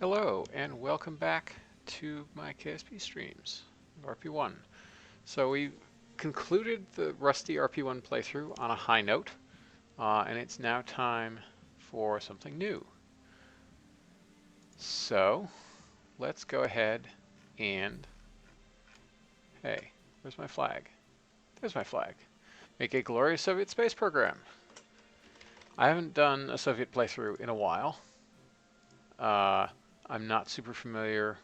Hello, and welcome back to my KSP streams of RP1. So we concluded the Rusty RP1 playthrough on a high note, and it's now time for something new. So let's go ahead and, hey, where's my flag? There's my flag. Make a glorious Soviet space program. I haven't done a Soviet playthrough in a while. I'm not super familiar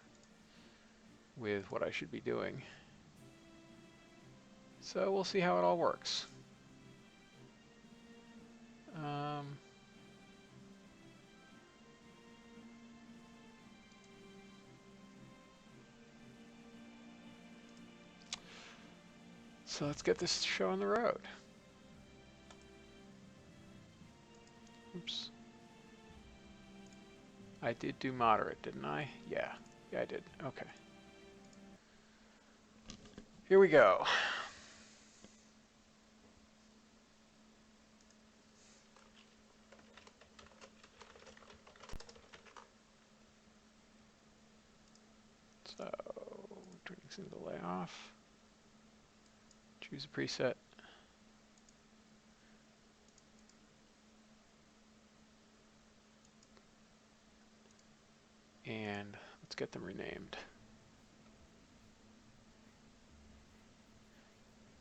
with what I should be doing. So we'll see how it all works. So let's get this show on the road. Oops. I did do moderate, didn't I? Yeah. Yeah, I did. Okay. Here we go. So, turning single delay off. Choose a preset. And let's get them renamed.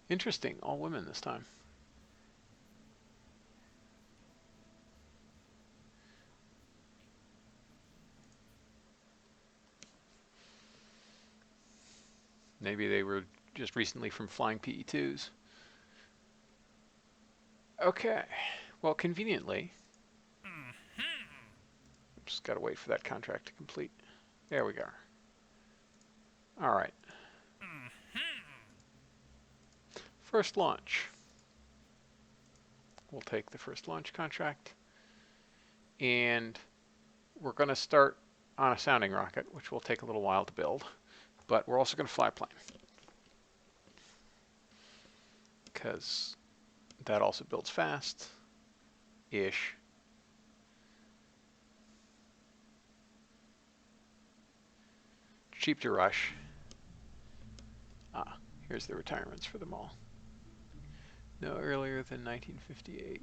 Interesting, all women this time. Maybe they were just recently from flying PE2s. Okay, well, conveniently, just gotta wait for that contract to complete. There we go. All right. First launch. We'll take the first launch contract, and we're going to start on a sounding rocket, which will take a little while to build, but we're also going to fly a plane, because that also builds fast-ish. Cheap to rush. Here's the retirements for them all. No earlier than 1958.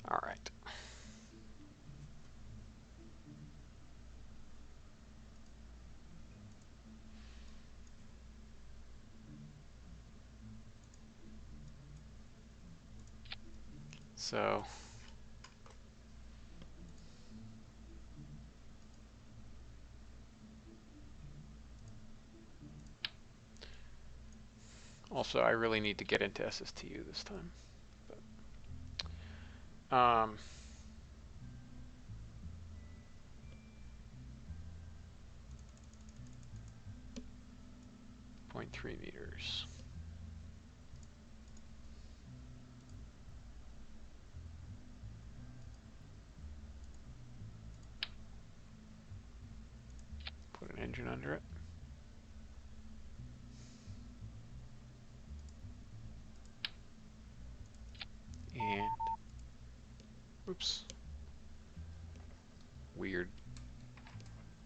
All right. So also, I really need to get into SSTU this time. But, 0.3 meters. Put an engine under it. And, oops. Weird.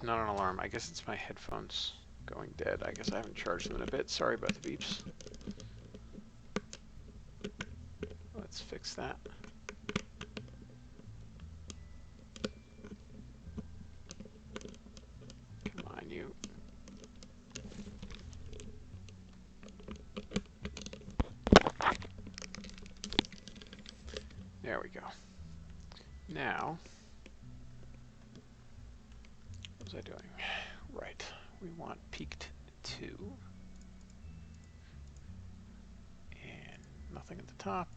Not an alarm. I guess it's my headphones going dead. I guess I haven't charged them in a bit. Sorry about the beeps. Let's fix that. Come on, you. There we go. Now, what was I doing? Right. We want peaked 2. And nothing at the top.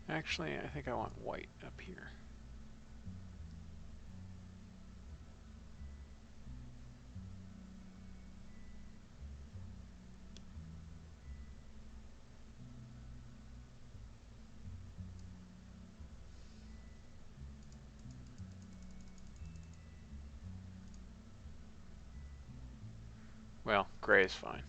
Actually, I think I want white up here. Well, gray is fine.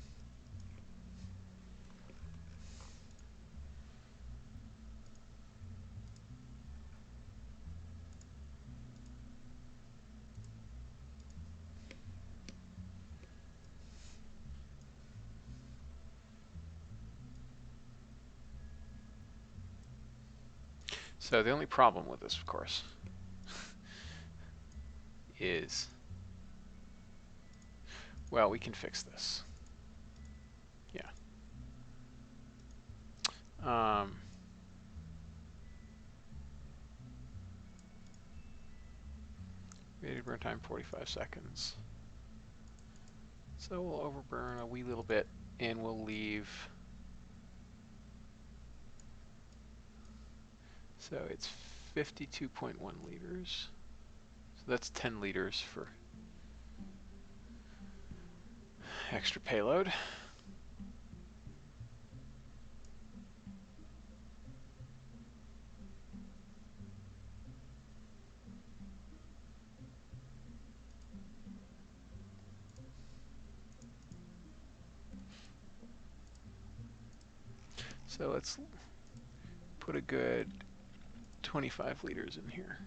So the only problem with this, of course, is, well, we can fix this. Yeah. Rated burn time 45 seconds. So we'll overburn a wee little bit, and we'll leave. So it's 52.1 liters. So that's 10 liters for extra payload. So let's put a good 25 liters in here,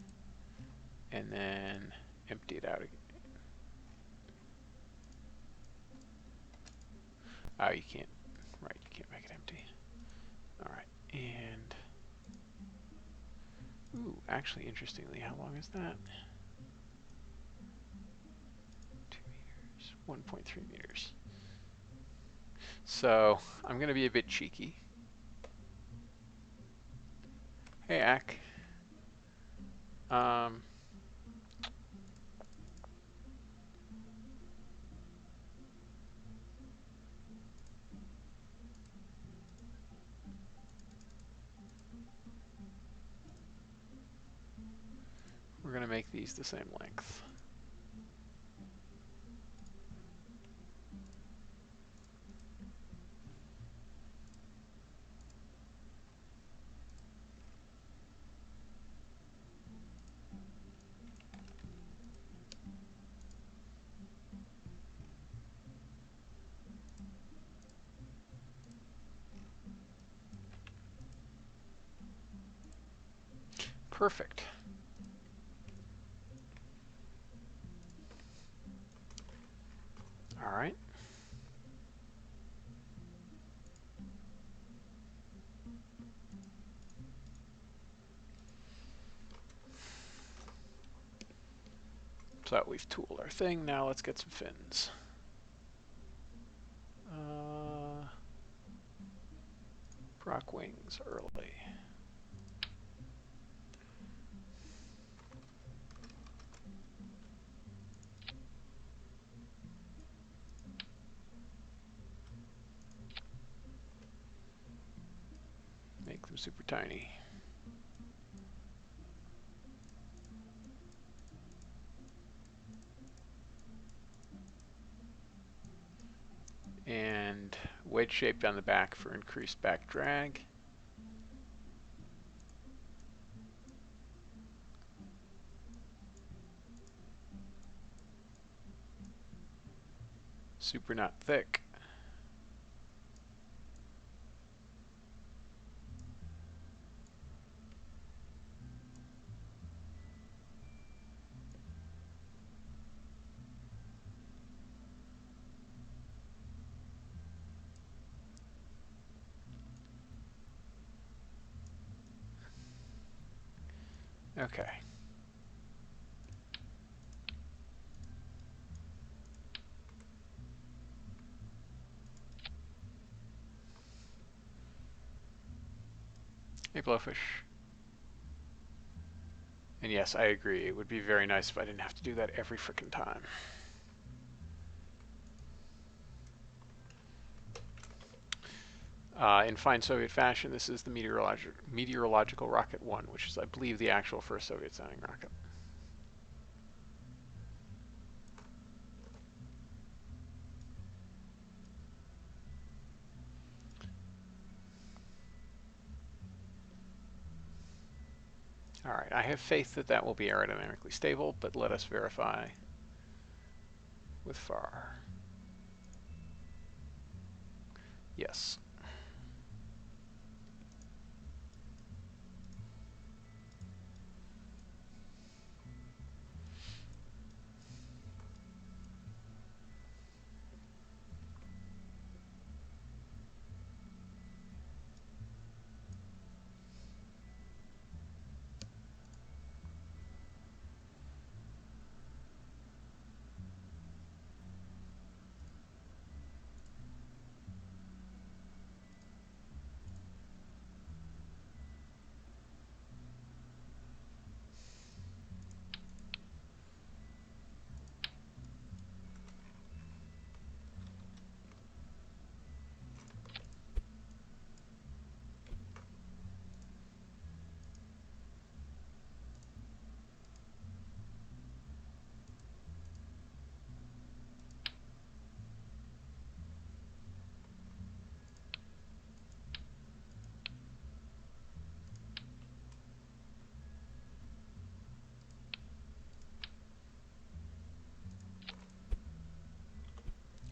and then empty it out again. Oh, you can't. Right, you can't make it empty. All right, and ooh, actually, interestingly, how long is that? 2 meters, 1.3 meters. So I'm going to be a bit cheeky. Hey, Ak. We're going to make these the same length. Perfect. All right. So we've tooled our thing. Now let's get some fins. Proc wings early. Make them super tiny. And wedge shaped on the back for increased back drag. Super not thick. Okay. Hey, Blowfish. And yes, I agree. It would be very nice if I didn't have to do that every frickin' time. In fine Soviet fashion, this is the Meteorological Rocket 1, which is, I believe, the actual first Soviet-sounding rocket. All right, I have faith that that will be aerodynamically stable, but let us verify with FAR. Yes.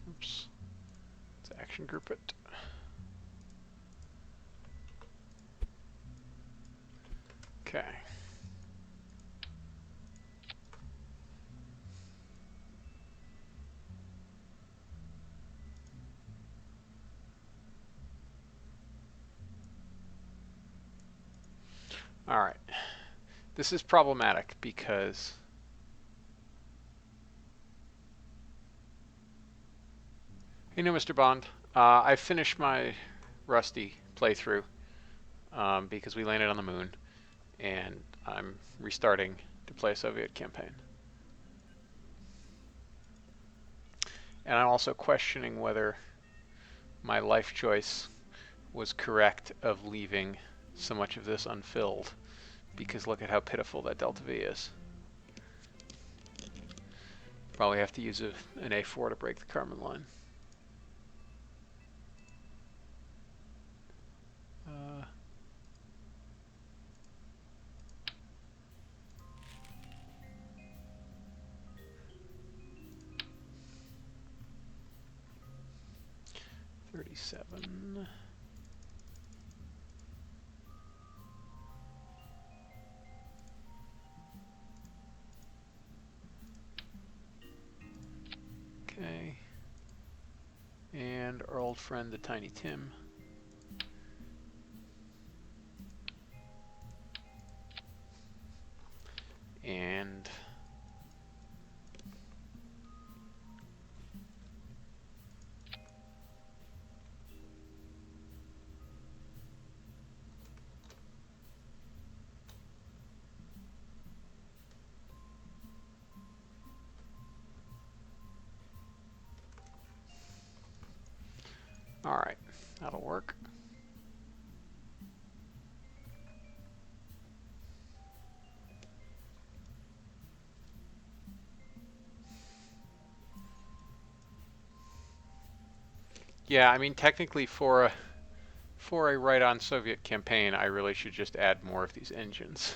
Oops. Let's action group it. Okay. All right. This is problematic because hey, no, Mr. Bond. I finished my Rusty playthrough because we landed on the moon, and I'm restarting to play a Soviet campaign. And I'm also questioning whether my life choice was correct of leaving so much of this unfilled, because look at how pitiful that Delta V is. Probably have to use an A4 to break the Kármán line. $37. Okay. And our old friend, the Tiny Tim. And all right, that'll work. Yeah, I mean, technically for a right-on Soviet campaign, I really should just add more of these engines.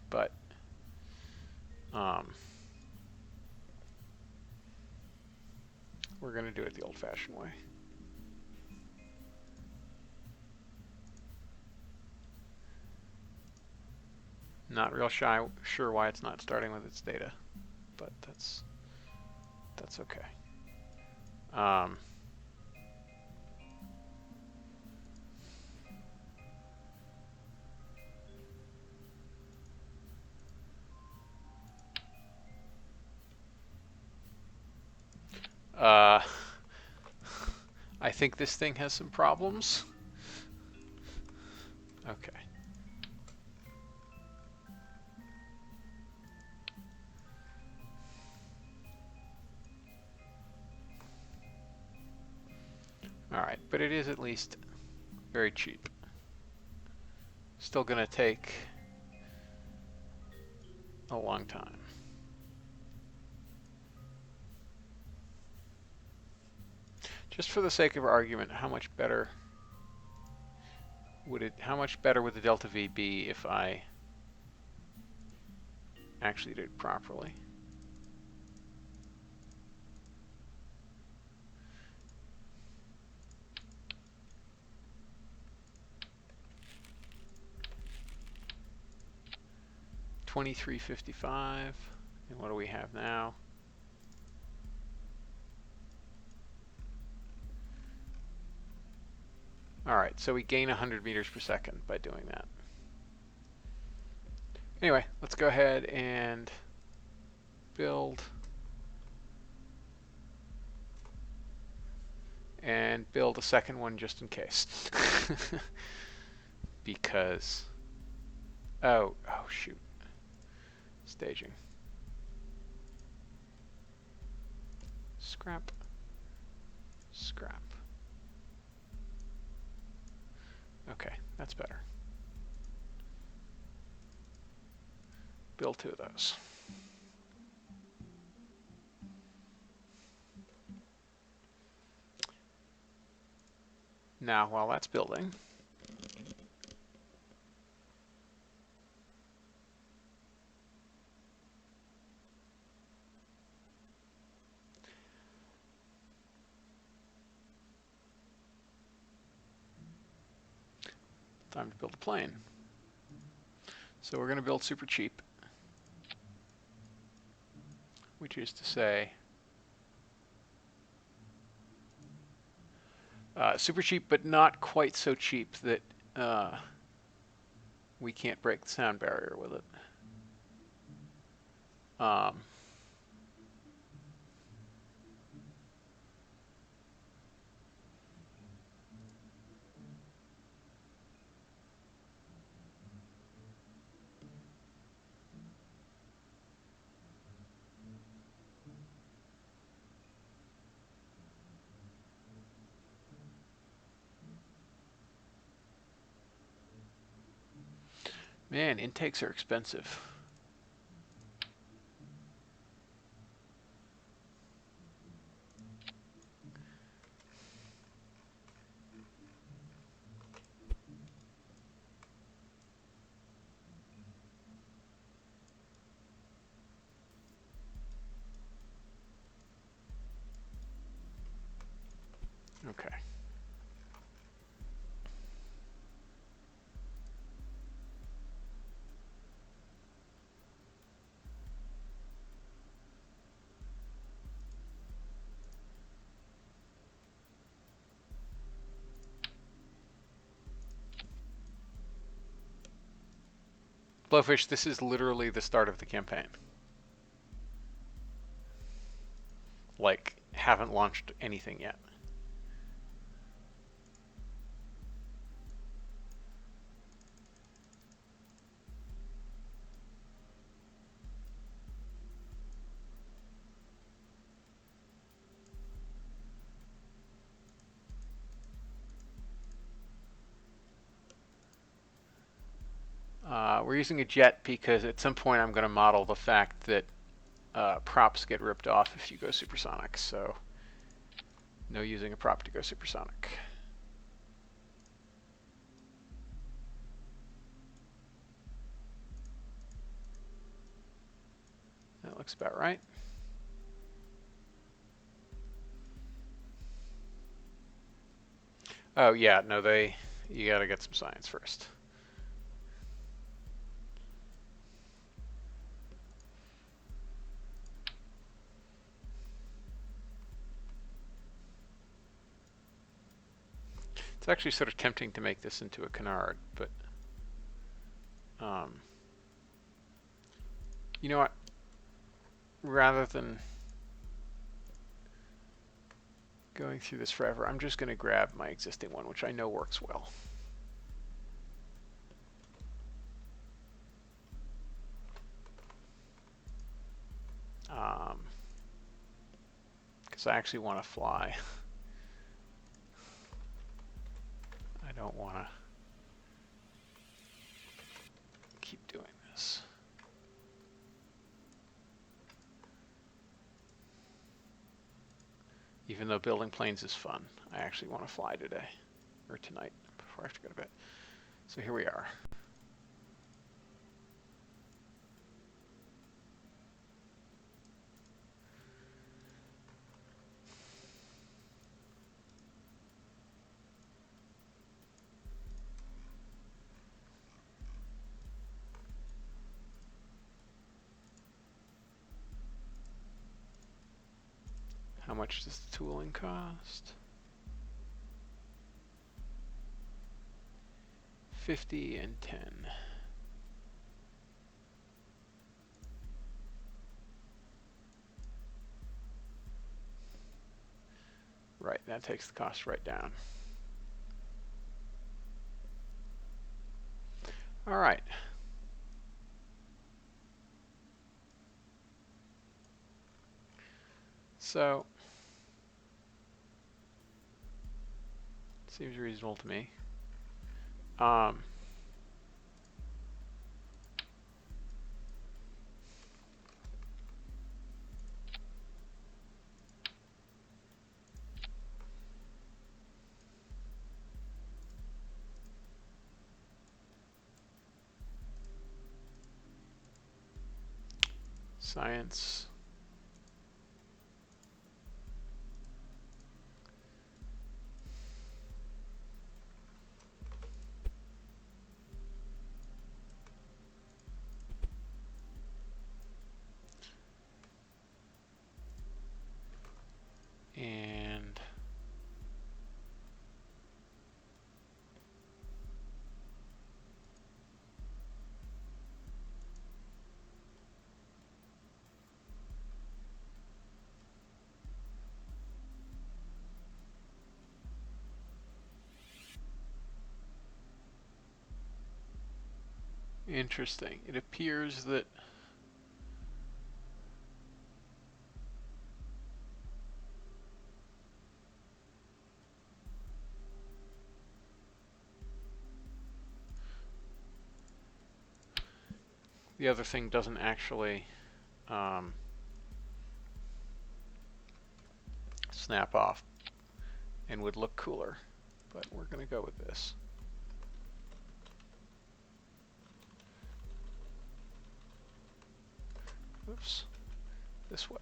But we're going to do it the old-fashioned way. Not real sure why it's not starting with its data, but that's okay. I think this thing has some problems. Okay. All right, but it is at least very cheap. Still gonna take a long time. Just for the sake of argument, how much better would the Delta V be if I actually did it properly? 2355. And what do we have now? All right, so we gain 100 meters per second by doing that. Anyway, let's go ahead and build. And build a second one just in case. Because, oh shoot. Staging. Scrap. Scrap. Okay, that's better. Build 2 of those. Now, while that's building, time to build a plane. So we're going to build super cheap, which is to say, super cheap, but not quite so cheap that we can't break the sound barrier with it. Man, intakes are expensive. Okay. Blowfish, this is literally the start of the campaign. Like, haven't launched anything yet. We're using a jet because at some point I'm going to model the fact that props get ripped off if you go supersonic, so no using a prop to go supersonic. That looks about right. Oh yeah, no, you gotta get some science first. It's actually sort of tempting to make this into a canard, but you know what? Rather than going through this forever, I'm just going to grab my existing one, which I know works well. Because I actually want to fly. I don't want to keep doing this. Even though building planes is fun, I actually want to fly today, or tonight, before I have to go to bed. So here we are. much does the tooling cost? 50 and 10. Right, that takes the cost right down. All right. So, seems reasonable to me. Science. And interesting. It appears that the other thing doesn't actually snap off and would look cooler, but we're going to go with this. Oops, this way.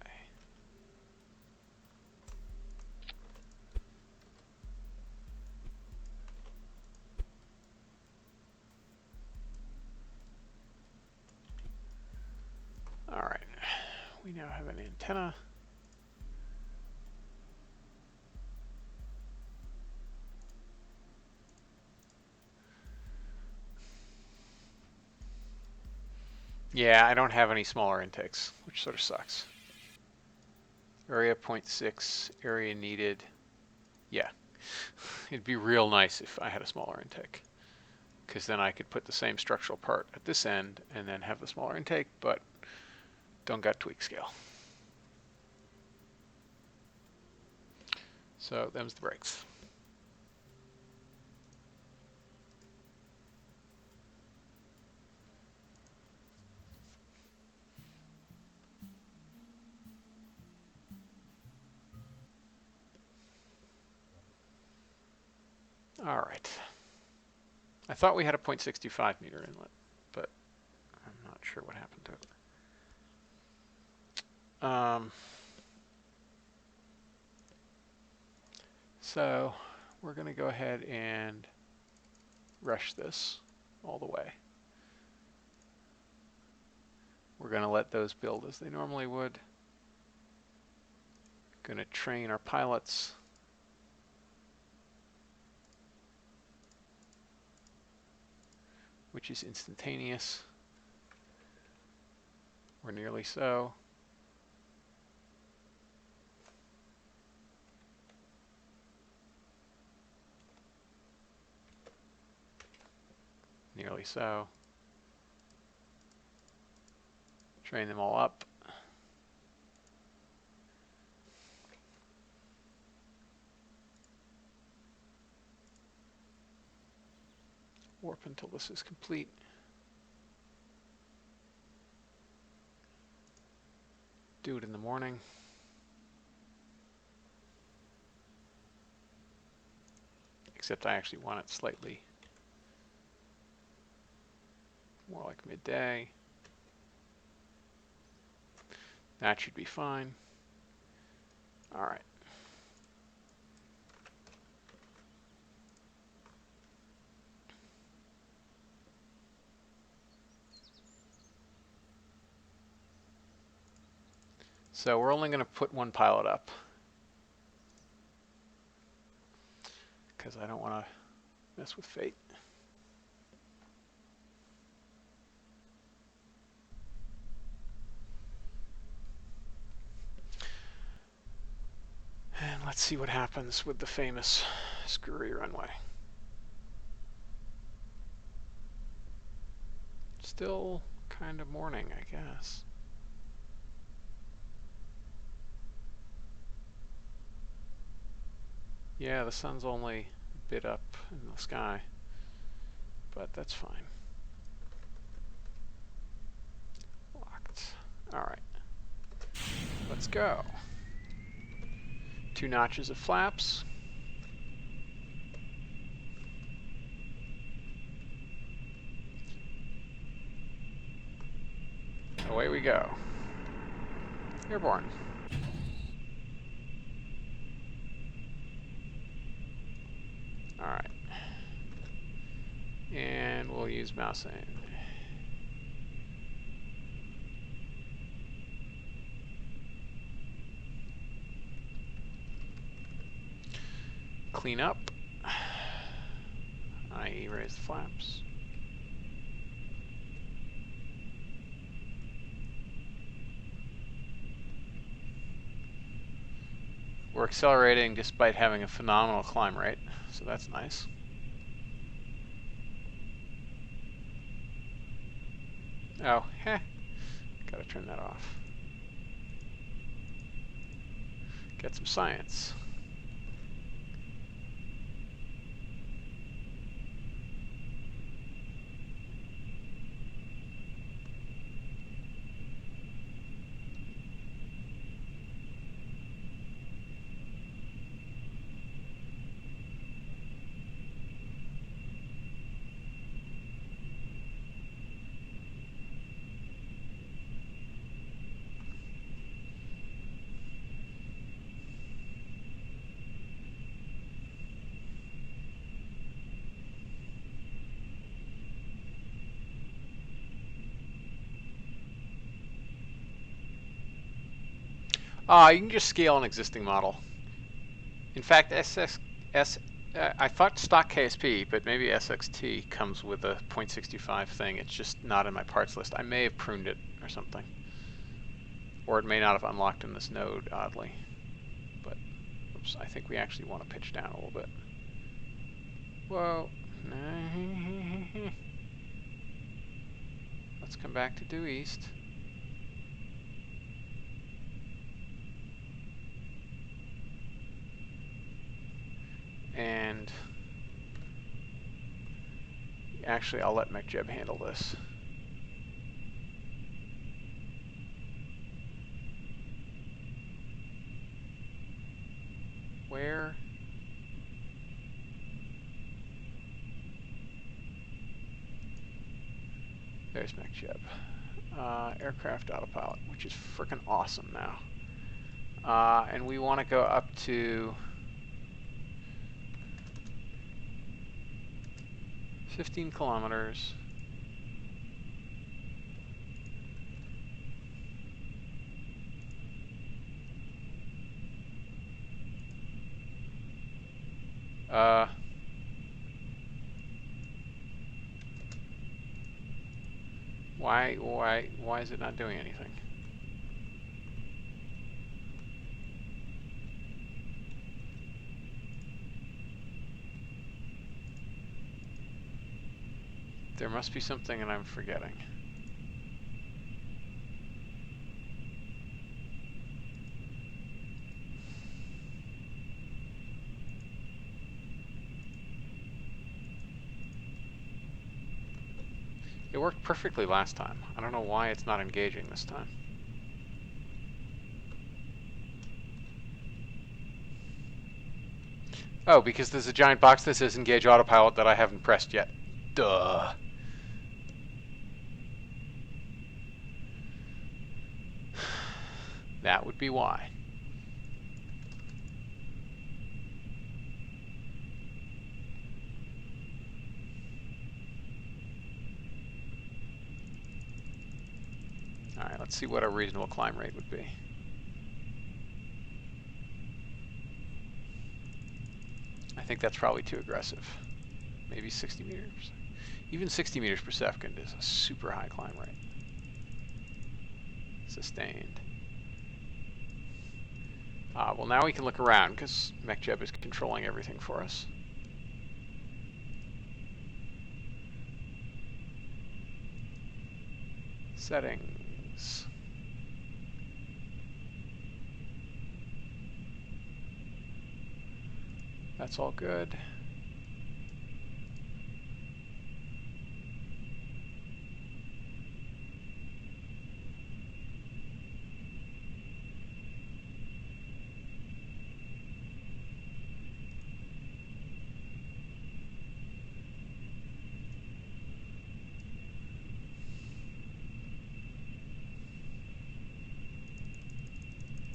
All right, we now have an antenna. Yeah, I don't have any smaller intakes, which sort of sucks. Area 0.6, area needed. Yeah, it'd be real nice if I had a smaller intake, because then I could put the same structural part at this end and then have the smaller intake, but don't got tweak scale. So them's the breaks. All right. I thought we had a 0.65 meter inlet, but I'm not sure what happened to it. So we're going to go ahead and rush this all the way. We're going to let those build as they normally would. Going to train our pilots. Which is instantaneous, or nearly so. Nearly so. Train them all up. Warp until this is complete. Do it in the morning. Except I actually want it slightly more like midday. That should be fine. All right. So we're only going to put one pilot up because I don't want to mess with fate. And let's see what happens with the famous screwy runway. Still kind of morning, I guess. Yeah, the sun's only a bit up in the sky, but that's fine. Locked. All right. Let's go. 2 notches of flaps. Away we go. Airborne. All right. And we'll use mouse aim. Clean up. I.e. raise the flaps. We're accelerating despite having a phenomenal climb rate, so that's nice. Oh, heh. Gotta turn that off. Get some science. You can just scale an existing model. In fact, I thought stock KSP, but maybe SXT comes with a 0.65 thing. It's just not in my parts list. I may have pruned it or something. Or it may not have unlocked in this node, oddly. But, oops, I think we actually want to pitch down a little bit. Whoa. Let's come back to due east. And actually, I'll let McJeb handle this. Where? There's McJeb. Aircraft autopilot, which is freaking awesome now. And we want to go up to 15 kilometers. Why is it not doing anything? There must be something that I'm forgetting. It worked perfectly last time. I don't know why it's not engaging this time. Oh, because there's a giant box that says engage autopilot that I haven't pressed yet. Duh. That would be why. All right, let's see what a reasonable climb rate would be. I think that's probably too aggressive. Maybe 60 meters. Even 60 meters per second is a super high climb rate. Sustained. Well, now we can look around because MechJeb is controlling everything for us. Settings. That's all good.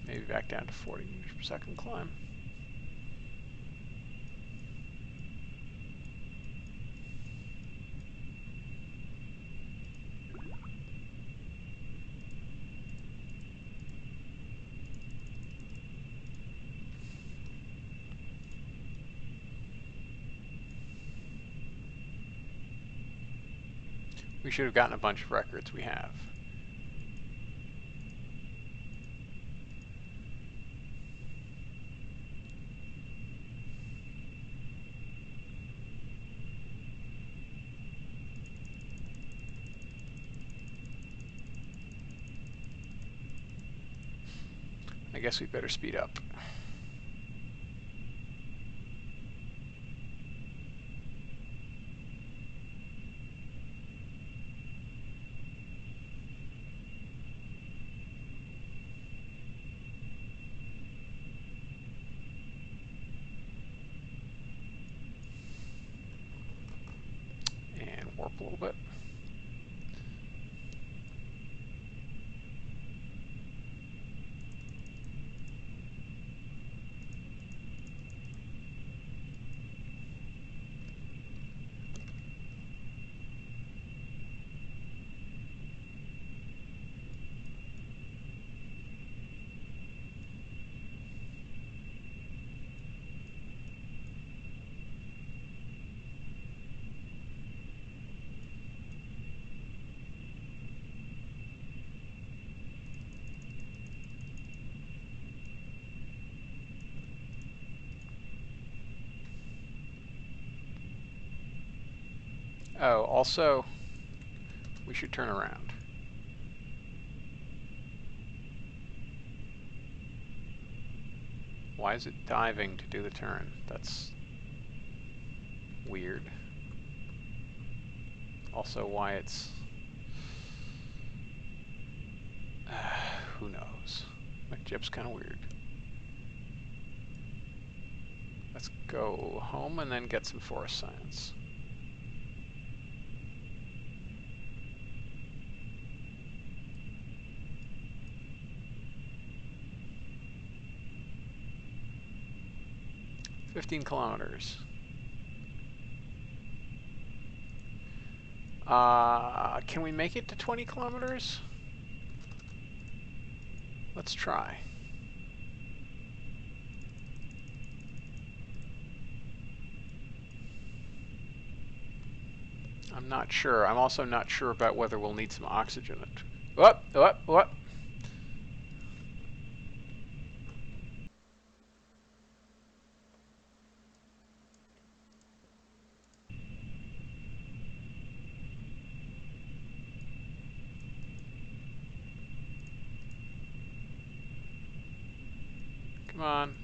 Maybe back down to 40 meters per second climb. We should have gotten a bunch of records. We have. I guess we better speed up. And warp a little bit. Oh, also, we should turn around. Why is it diving to do the turn? That's weird. Also, why it's... who knows? MechJeb's kind of weird. Let's go home and then get some forest science. $15 kilometers. Can we make it to 20 kilometers? Let's try. I'm not sure. I'm also not sure about whether we'll need some oxygen. What? Come on.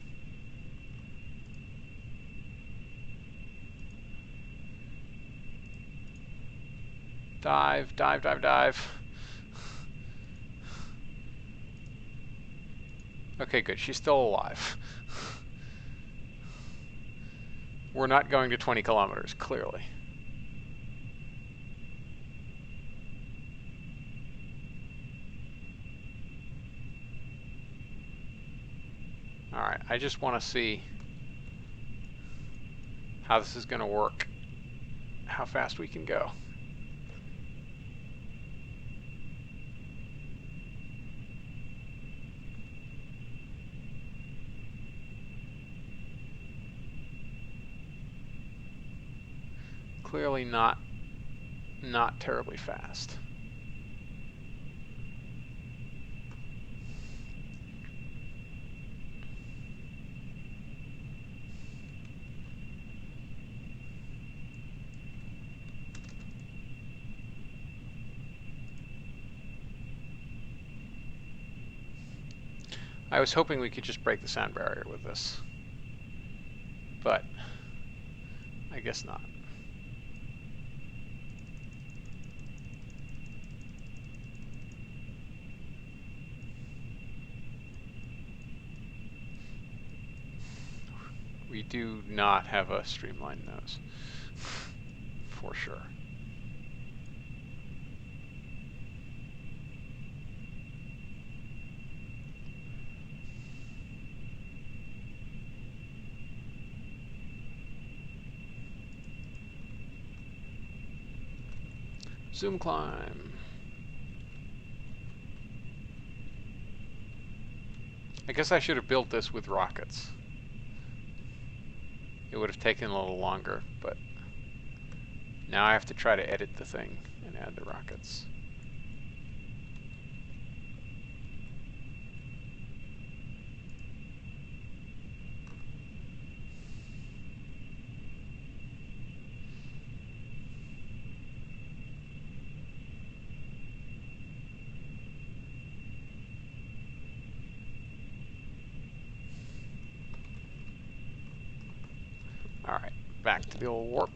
Dive, dive, dive, dive. Okay, good. She's still alive. We're not going to 20 kilometers, clearly. Alright, I just want to see how this is going to work, how fast we can go. clearly not terribly fast. I was hoping we could just break the sound barrier with this, but I guess not. We do not have a streamlined nose, for sure. Zoom climb. I guess I should have built this with rockets. It would have taken a little longer, but now I have to try to edit the thing and add the rockets. Alright, back to the old warp.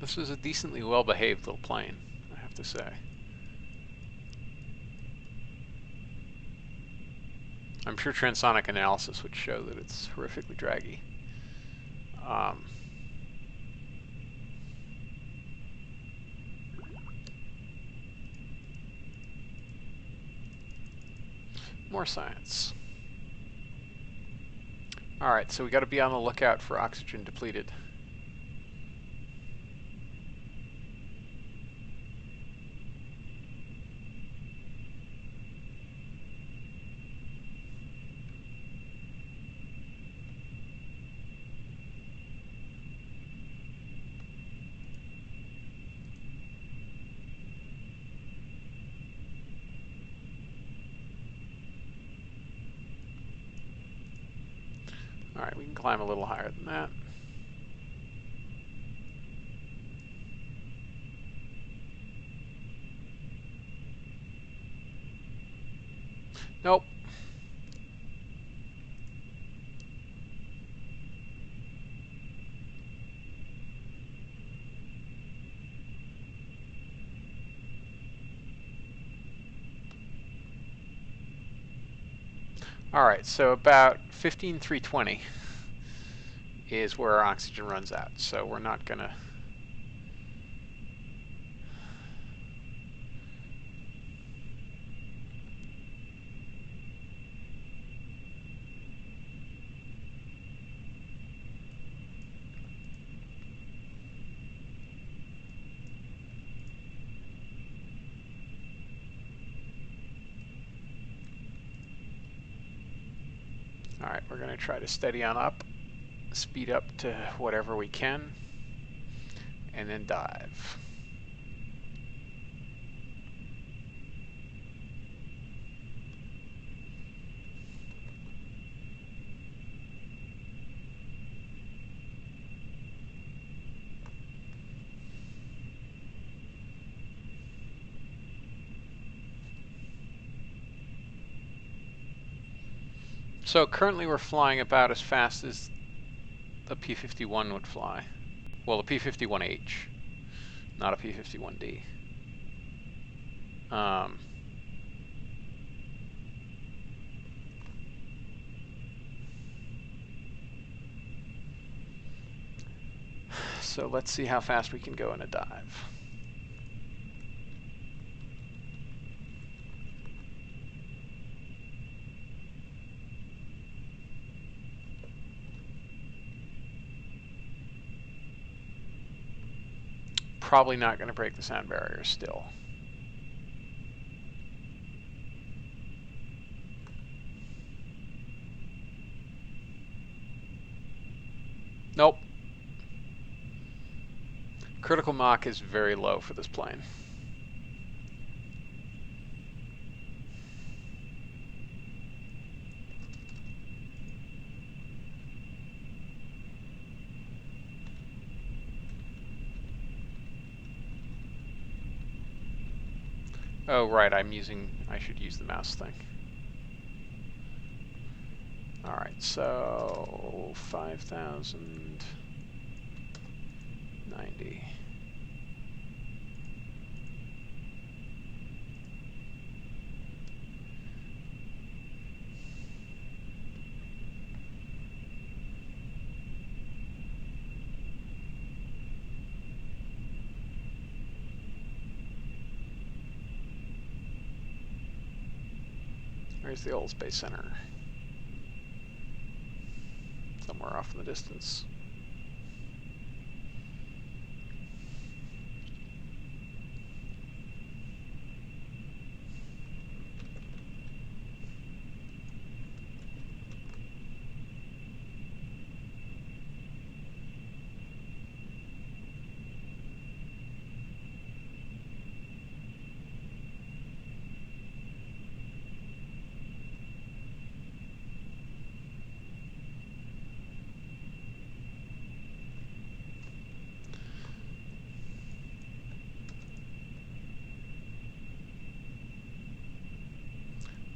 This was a decently well-behaved little plane, I have to say. I'm sure transonic analysis would show that it's horrifically draggy. More science. Alright, so we got to be on the lookout for oxygen depleted. Alright, we can climb a little higher than that. Nope. Alright, so about 15,320 is where our oxygen runs out, so we're not gonna... Alright, we're gonna try to steady on up, speed up to whatever we can, and then dive. So currently we're flying about as fast as the P-51 would fly. Well, the P-51H, not a P-51D. So let's see how fast we can go in a dive. Probably not going to break the sound barrier still. Nope. Critical Mach is very low for this plane. Oh, right, I should use the mouse thing. All right, so 5,090. Where's the old Space Center? Somewhere off in the distance.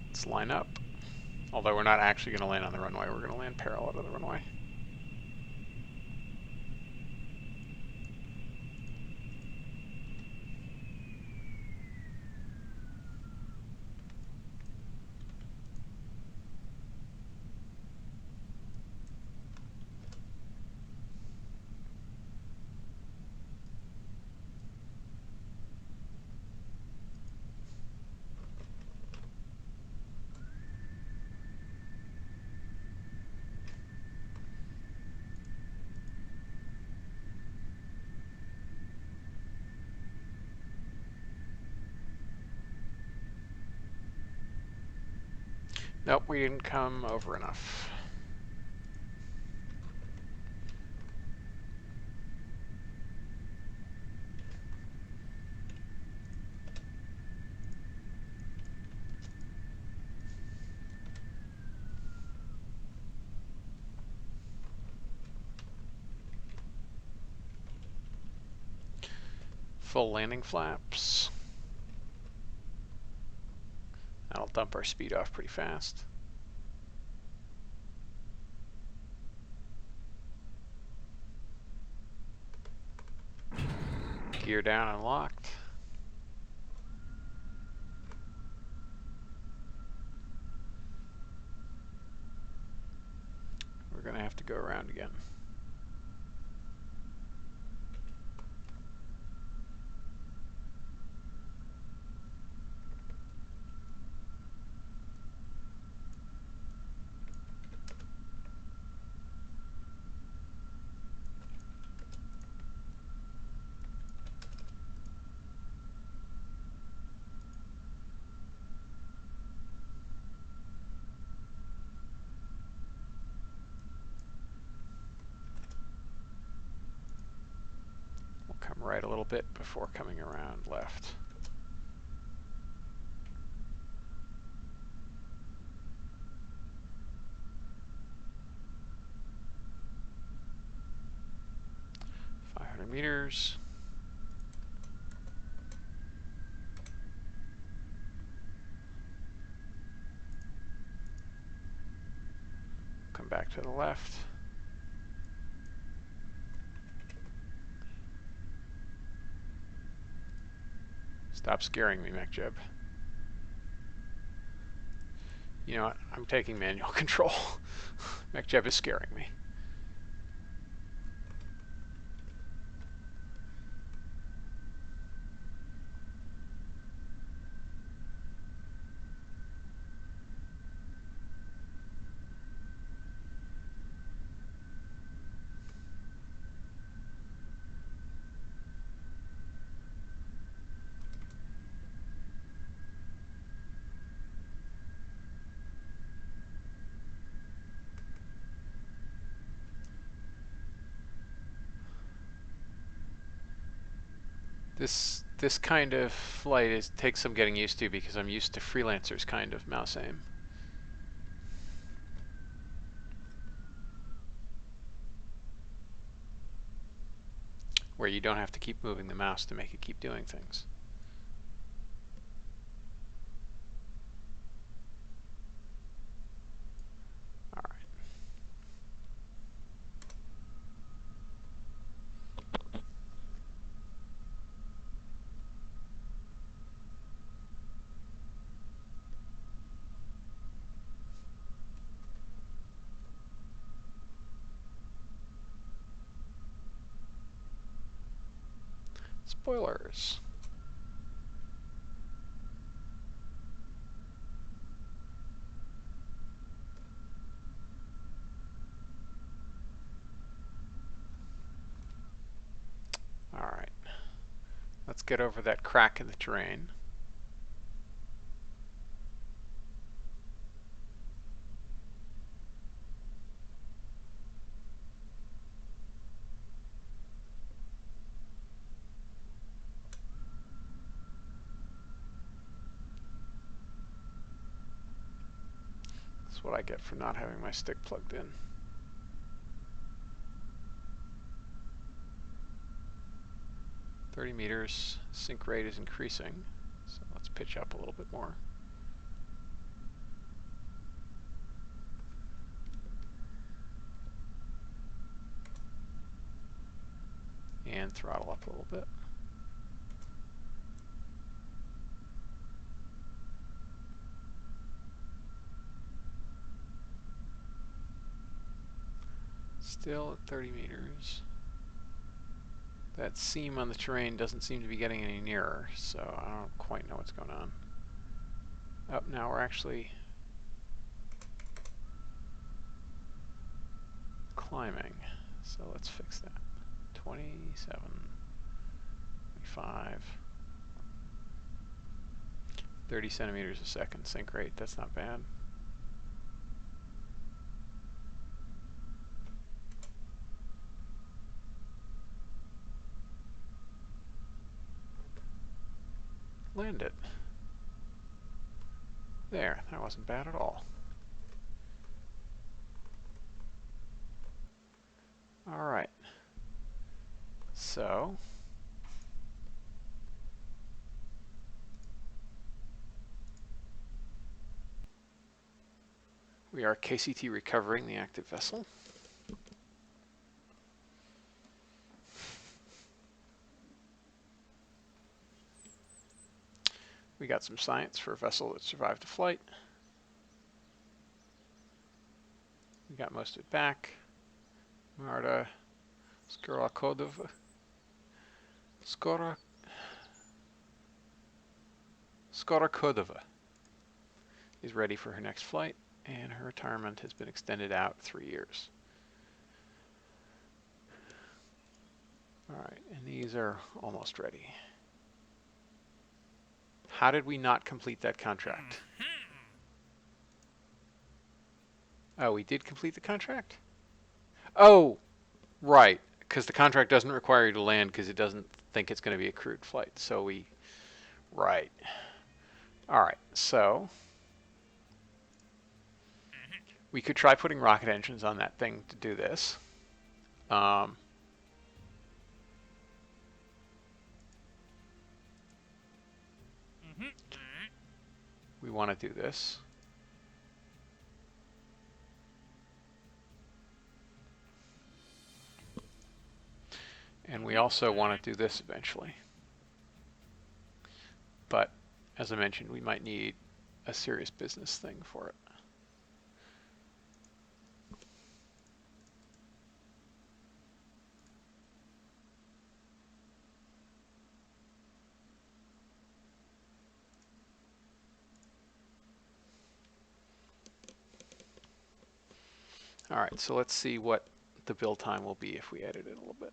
Let's line up. Although we're not actually going to land on the runway, we're going to land parallel to the runway. Nope, we didn't come over enough. Full landing flaps. That'll dump our speed off pretty fast. Gear down and locked. We're going to have to go around again. Come right a little bit before coming around left. Meters. Come back to the left. Stop scaring me, MechJeb. You know what? I'm taking manual control. MechJeb is scaring me. This kind of flight takes some getting used to because I'm used to Freelancer's kind of mouse aim. Where you don't have to keep moving the mouse to make it keep doing things. All right. Spoilers. All right. Let's get over that crack in the terrain. That's what I get for not having my stick plugged in. $30 sync rate is increasing, so let's pitch up a little bit more. And throttle up a little bit. Still at 30 meters. That seam on the terrain doesn't seem to be getting any nearer, so I don't quite know what's going on. Oh, now we're actually climbing, so let's fix that. 27, 25, 30 centimeters a second sync rate. That's not bad. Land it. There, that wasn't bad at all. All right. So we are KCT recovering the active vessel. We got some science for a vessel that survived a flight. We got most of it back. Marta Skorokodova. Skorokodova is ready for her next flight, and her retirement has been extended out 3 years. All right, and these are almost ready. How did we not complete that contract? Oh, we did complete the contract? Oh, right, because the contract doesn't require you to land because it doesn't think it's going to be a crewed flight. So we, right. All right, so we could try putting rocket engines on that thing to do this. We want to do this. And we also want to do this eventually. But as I mentioned, we might need a serious business thing for it. All right, so let's see what the build time will be if we edit it a little bit.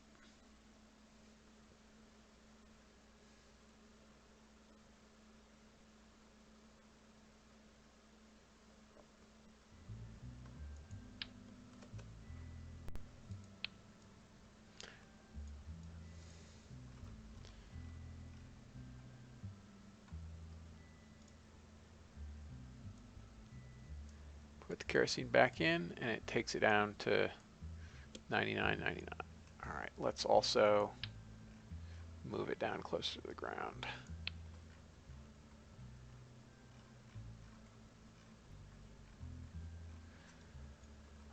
Put the kerosene back in, and it takes it down to 99.99. All right, let's also move it down closer to the ground.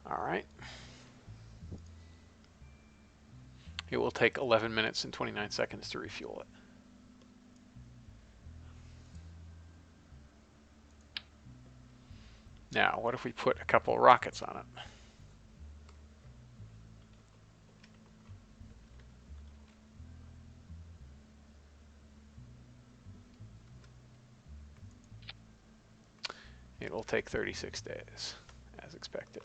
All right. It will take 11 minutes and 29 seconds to refuel it. Now, what if we put a couple of rockets on it? It will take 36 days, as expected.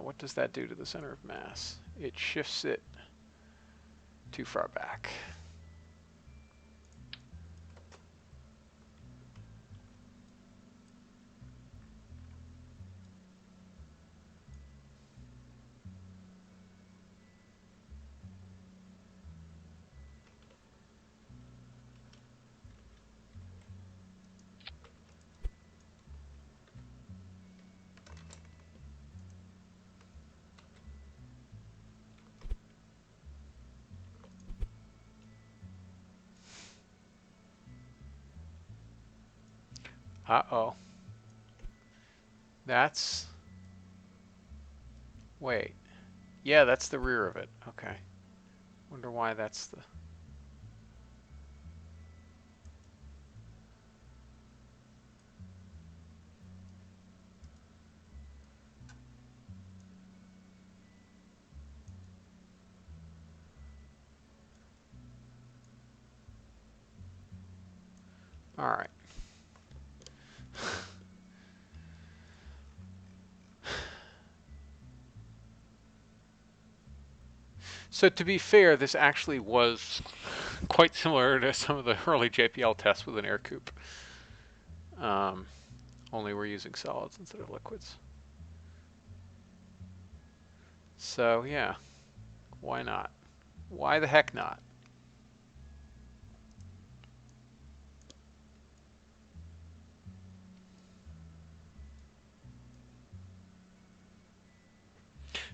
What does that do to the center of mass? It shifts it too far back. Uh-oh. That's... Wait. Yeah, that's the rear of it. Okay. Wonder why that's the... All right. So to be fair, this actually was quite similar to some of the early JPL tests with an air coupe. Only we're using solids instead of liquids. So yeah, why not? Why the heck not?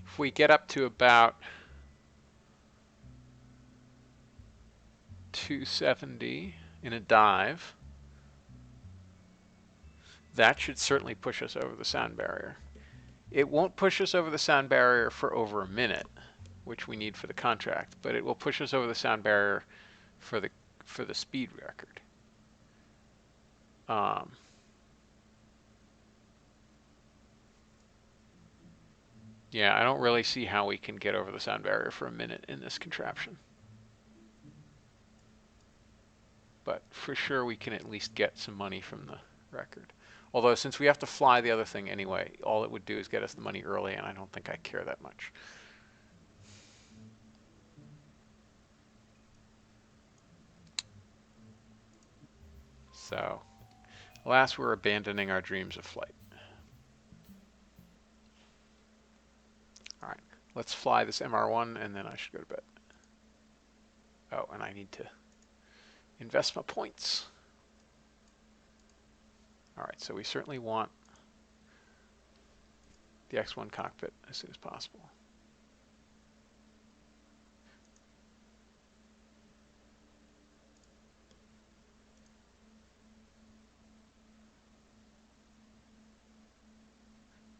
If we get up to about 270 in a dive, that should certainly push us over the sound barrier. It won't push us over the sound barrier for over a minute, which we need for the contract, but it will push us over the sound barrier for the speed record. Yeah, I don't really see how we can get over the sound barrier for a minute in this contraption. But for sure we can at least get some money from the record. Although since we have to fly the other thing anyway, all it would do is get us the money early, and I don't think I care that much. So, alas, we're abandoning our dreams of flight. All right, let's fly this MR1, and then I should go to bed. Oh, and I need to invest my points. All right, so we certainly want the X1 cockpit as soon as possible.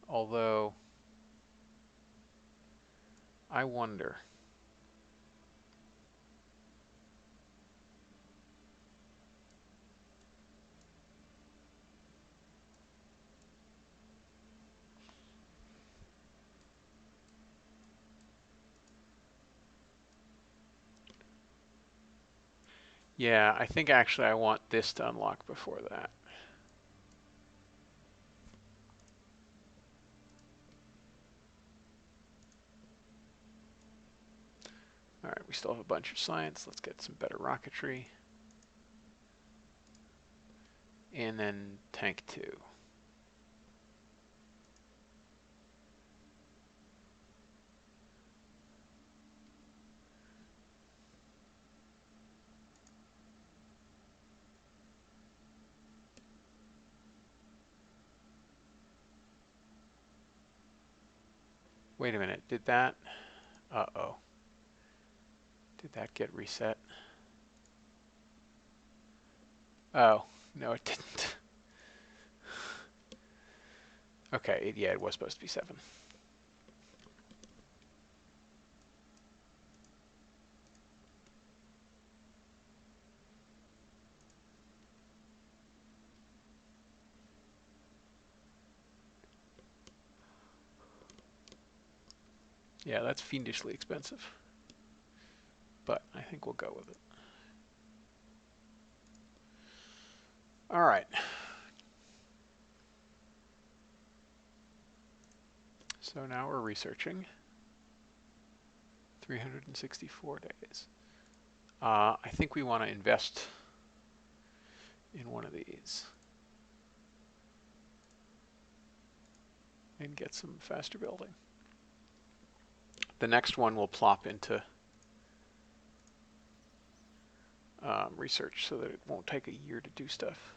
Although, I wonder. Yeah, I think actually I want this to unlock before that. All right, we still have a bunch of science. Let's get some better rocketry. And then tank 2. Wait a minute, did that? Uh-oh. Did that get reset? Oh, no it didn't. Okay, yeah, it was supposed to be 7. Yeah, that's fiendishly expensive. But I think we'll go with it. All right. So now we're researching. 364 days. I think we want to invest in one of these and get some faster building. The next one will plop into research so that it won't take a year to do stuff.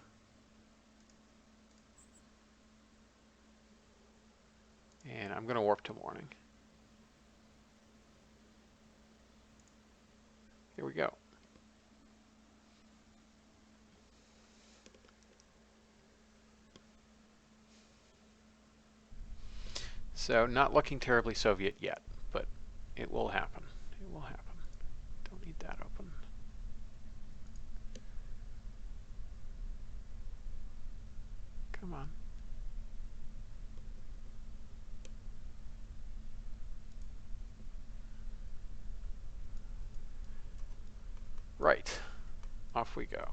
And I'm going to warp to morning. Here we go. So not looking terribly Soviet yet, but it will happen. It will happen. Don't need that open. Come on. Right. Off we go.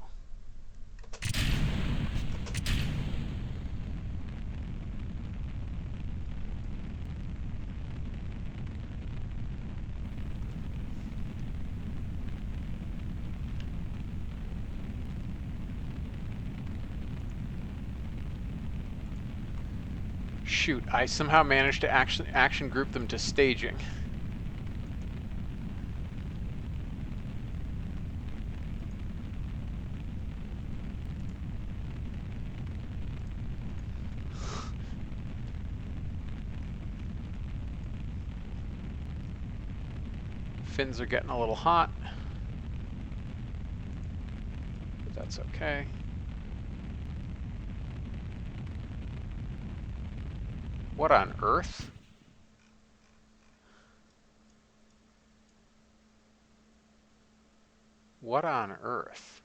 Shoot, I somehow managed to action group them to staging. Fins are getting a little hot, but that's okay. What on earth? What on earth?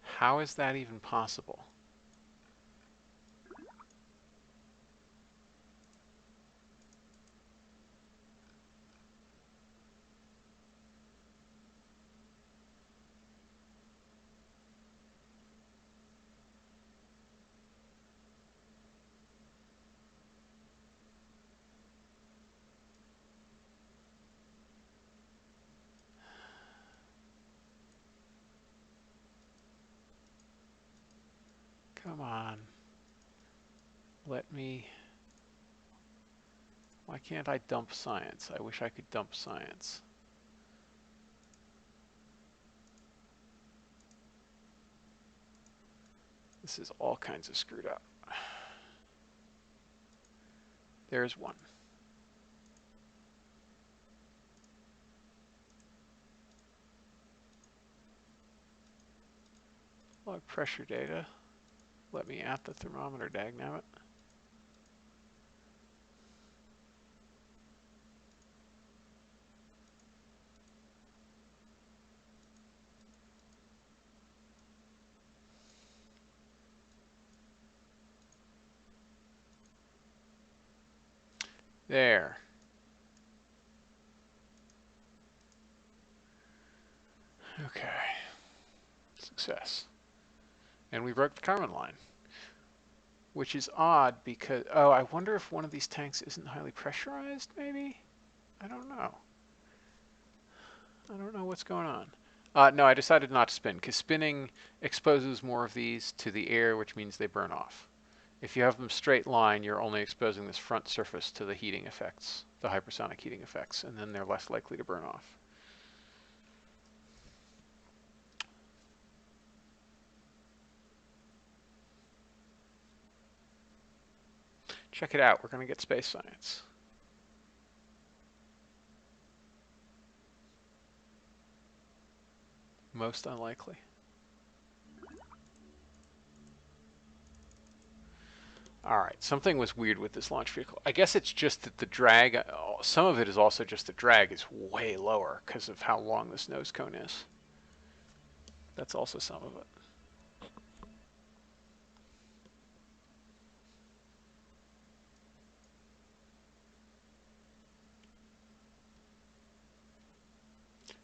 How is that even possible? Come on. Let me... Why can't I dump science? I wish I could dump science. This is all kinds of screwed up. There's one. Log pressure data. Let me at the thermometer, dagnabbit. There. Okay. Success. And we broke the Kármán line. Which is odd because... Oh, I wonder if one of these tanks isn't highly pressurized, maybe? I don't know. I don't know what's going on. No, I decided not to spin, because spinning exposes more of these to the air, which means they burn off. If you have them straight line, you're only exposing this front surface to the heating effects, the hypersonic heating effects, and then they're less likely to burn off. Check it out. We're going to get space science. Most unlikely. All right, something was weird with this launch vehicle. I guess it's just that the drag, some of it is also just the drag is way lower because of how long this nose cone is. That's also some of it.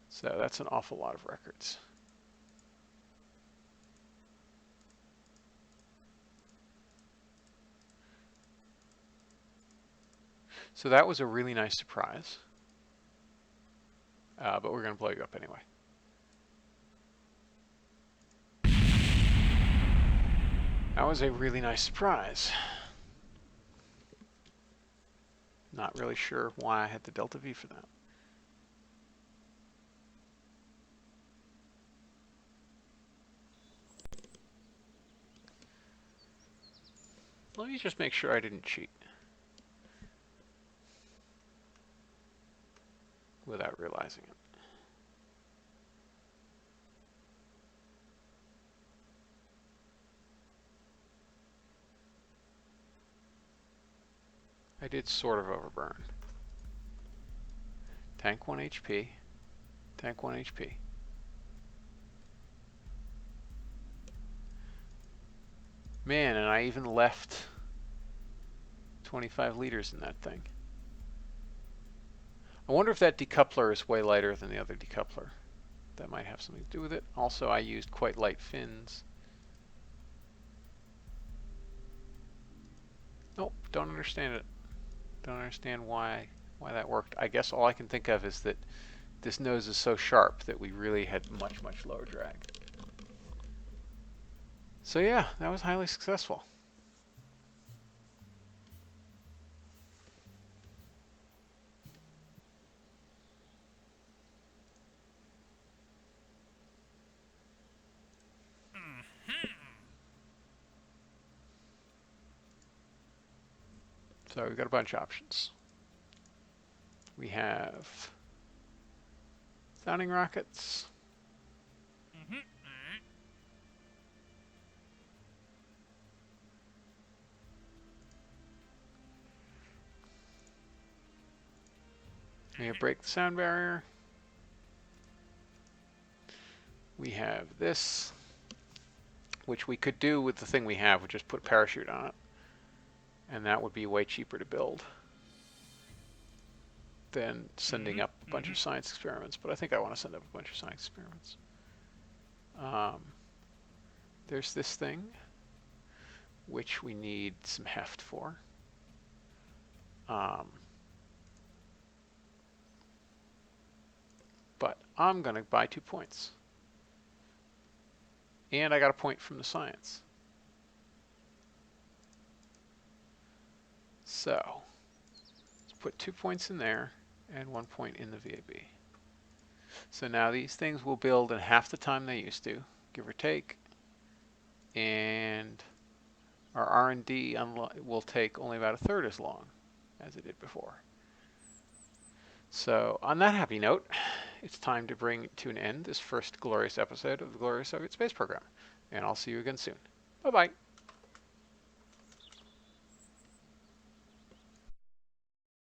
So that's an awful lot of records. So that was a really nice surprise. But we're going to blow you up anyway. That was a really nice surprise. Not really sure why I had the Delta V for that. Let me just make sure I didn't cheat without realizing it. I did sort of overburn. Tank 1 HP. Tank 1 HP. Man, and I even left 25 liters in that thing. I wonder if that decoupler is way lighter than the other decoupler. That might have something to do with it. Also, I used quite light fins. Nope, don't understand it. Don't understand why that worked. I guess all I can think of is that this nose is so sharp that we really had much, much lower drag. So yeah, that was highly successful. So we've got a bunch of options. We have sounding rockets. We have break the sound barrier. We have this, which we could do with the thing we have, which is put a parachute on it. And that would be way cheaper to build than sending up a bunch of science experiments. But I think I want to send up a bunch of science experiments. There's this thing, which we need some heft for. But I'm going to buy 2 points. And I got a point from the science. So let's put 2 points in there and 1 point in the VAB. So now these things will build in half the time they used to, give or take. And our R&D will take only about 1/3 as long as it did before. So on that happy note, it's time to bring to an end this first glorious episode of the Glorious Soviet Space Program. And I'll see you again soon. Bye-bye.